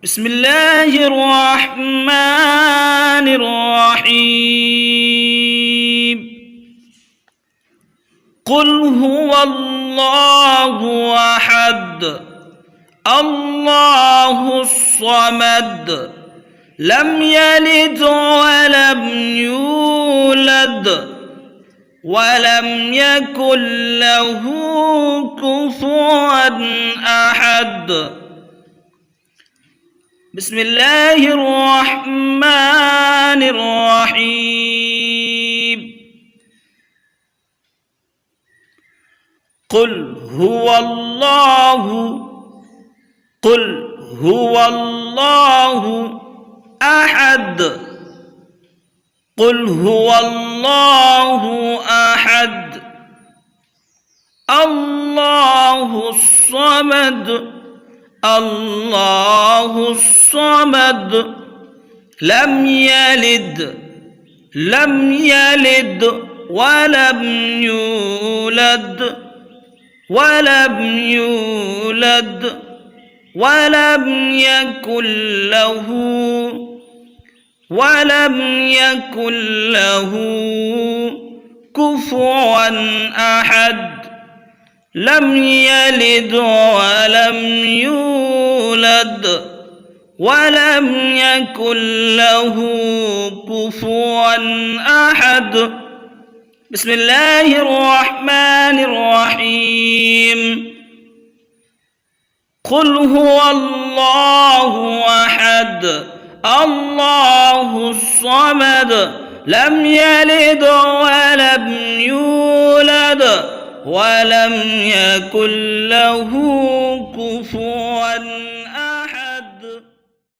بسم الله الرحمن الرحيم. قل هو الله أحد الله الصمد لم يلد ولم يولد ولم يكن له كفوا أحد. بسم الله الرحمن الرحيم. قل هو الله أحد قل هو الله أحد الله الصمد لم يلد ولم يولد ولم يكن له كفوا أحد. لم يلد ولم يولد ولم يكن له كفوا أحد. بسم الله الرحمن الرحيم. قل هو الله أحد الله الصمد لم يلد ولم يولد ولم يكن له كفوا